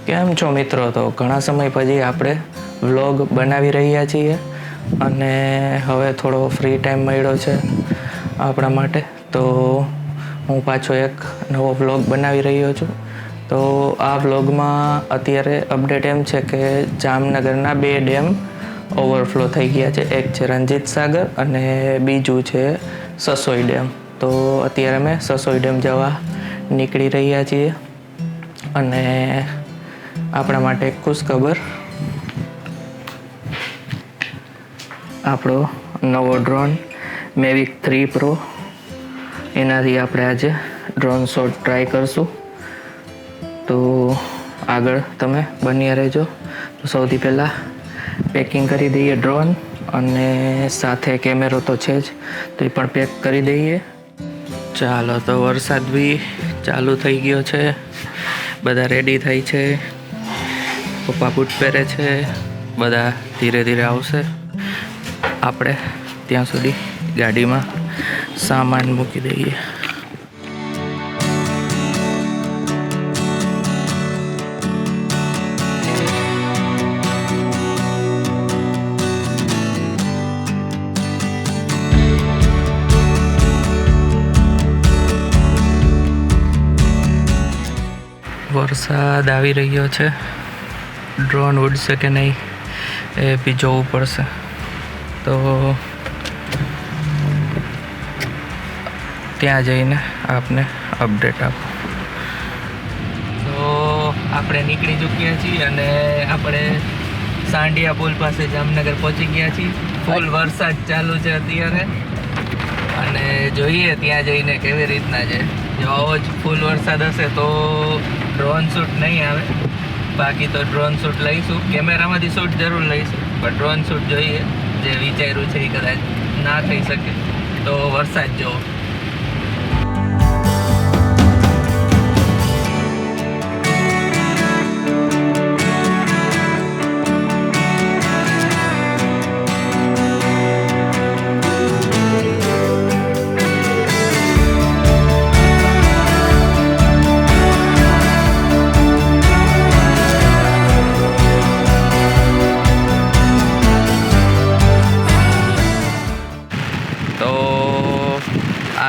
કેમ છો મિત્રો? તો ઘણા સમય પછી આપણે વ્લોગ બનાવી રહ્યા છીએ અને હવે થોડો ફ્રી ટાઈમ મળ્યો છે આપણા માટે, તો હું પાછો એક નવો વ્લોગ બનાવી રહ્યો છું. તો આ વ્લોગમાં અત્યારે અપડેટ એમ છે કે જામનગરના 2 ડેમ ઓવરફ્લો થઈ ગયા છે. એક છે રણજીત સાગર અને બીજું છે સસોઈ ડેમ. તો અત્યારે અમે સસોઈ ડેમ જવા નીકળી રહ્યા છીએ અને આપણા માટે એક ખુશ ખબર, આપણો નવો ડ્રોન મેવિક 3 પ્રો, એનાથી આપણે આજે ડ્રોન શોટ ટ્રાય કરશું. તો આગળ તમે બન્યા રહેજો. તો સૌથી પહેલાં પેકિંગ કરી દઈએ ડ્રોન, અને સાથે કેમેરો તો છે જ, તો એ પણ પેક કરી દઈએ. ચાલો, તો વરસાદ બી ચાલુ થઈ ગયો છે, બધા રેડી થાય છે, પપ્પા બૂટ પહેરે છે, બધા ધીરે ધીરે આવશે. આપણે ત્યાં સુધી ગાડીમાં સામાન મૂકી દઈએ. વરસાદ આવી રહ્યો છે, ડ્રોન ઉડશે કે નહીં એ બી જોવું પડશે. તો ત્યાં જઈને આપને અપડેટ આપો. તો આપણે નીકળી ચૂક્યા છીએ અને આપણે સાંઢિયા પુલ પાસે જામનગર પહોંચી ગયા છીએ. ફૂલ વરસાદ ચાલુ છે અત્યારે, અને જોઈએ ત્યાં જઈને કેવી રીતના છે. જો આવો જ ફૂલ વરસાદ હશે તો ડ્રોન શૂટ નહીં આવે, બાકી તો ડ્રોન શૂટ લઈશું. કેમેરામાંથી શૂટ જરૂર લઈશું, પણ ડ્રોન શૂટ જોઈએ. જે વિચાર્યું છે એ કદાચ ના થઈ શકે, તો વરસાદ જોવો.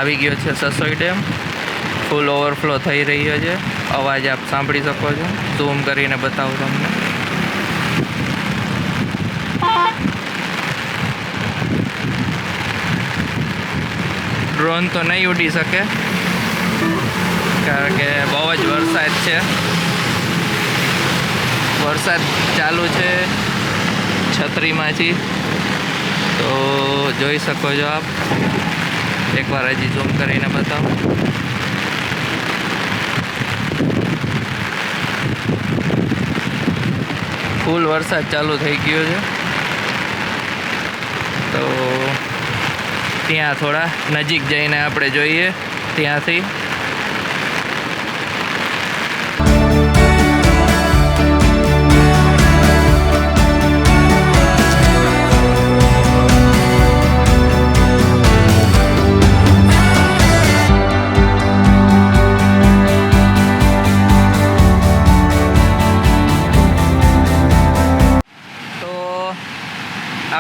આવી ગયો છે સસોઈ ડેમ. ફૂલ ઓવરફ્લો થઈ રહ્યો છે, અવાજ આપ સાંભળી શકો છો. ઝૂમ કરીને બતાવું તમને. ડ્રોન તો નહીં ઉડી શકે કારણ કે બહુ જ વરસાદ છે. વરસાદ ચાલુ છે છત્રીમાંથી, તો જોઈ શકો છો આપ. એકવાર હજી ઝૂમ કરીને બતાવો. ફૂલ વરસાદ ચાલુ થઈ ગયો છે. તો ત્યાં થોડા નજીક જઈને આપણે જોઈએ ત્યાંથી.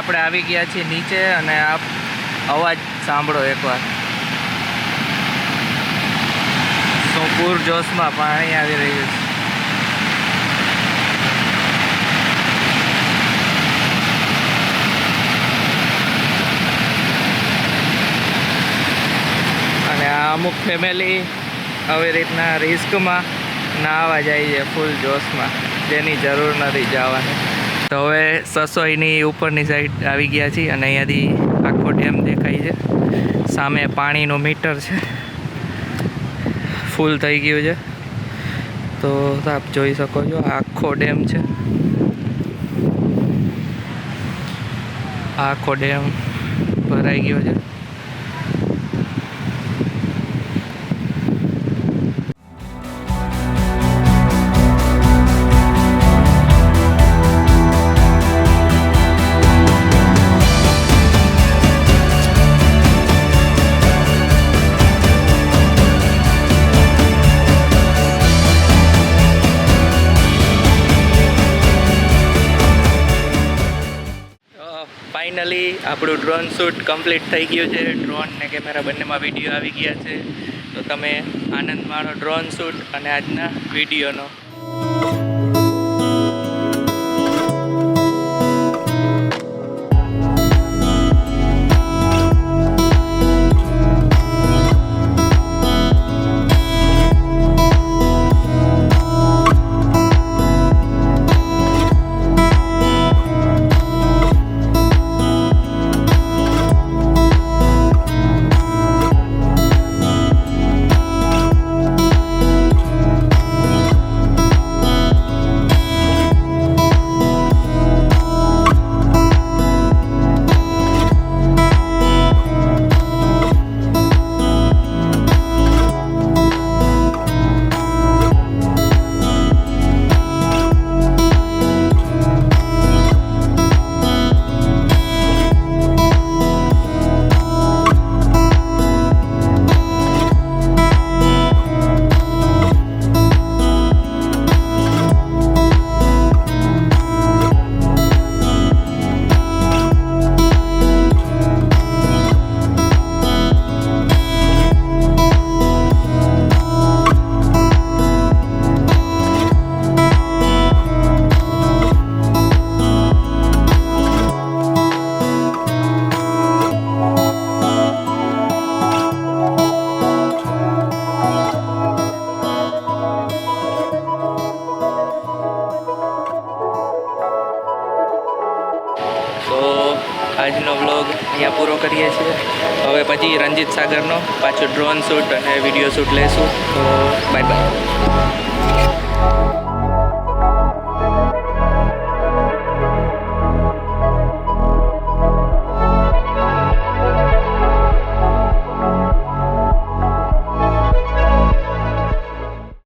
આપણે આવી ગયા છીએ નીચે, અને આપ અવાજ સાંભળો એકવાર. શું પૂરજોશમાં પાણી આવી રહ્યું છે. અને આ અમુક ફેમિલી આવી રીતના રિસ્કમાં નાહવા જાય છે ફૂલ જોશમાં, જેની જરૂર નથી જવાની. તો હવે સસોઈની ઉપરની સાઈડ આવી ગયા છીએ, અને અહીંયાથી આખો ડેમ દેખાય છે. સામે પાણીનું મીટર છે, ફૂલ થઈ ગયું છે. તો આપ જોઈ શકો છો આખો ડેમ છે. આખો ડેમ ભરાઈ ગયો છે. ફાઇનલી આપણું ડ્રોન શૂટ કમ્પ્લીટ થઈ ગયું છે. ડ્રોન ને કેમેરા બંનેમાં વિડીયો આવી ગયા છે. તો તમે આનંદ માણો ડ્રોન શૂટ અને આજના વિડીયોનો. આજનો વ્લોગ અહીંયા પૂરો કરીએ છીએ. હવે પછી રંજીત સાગરનો પાછો ડ્રોન શૂટ અને વિડીયો શૂટ લેશું. તો બાય બાય.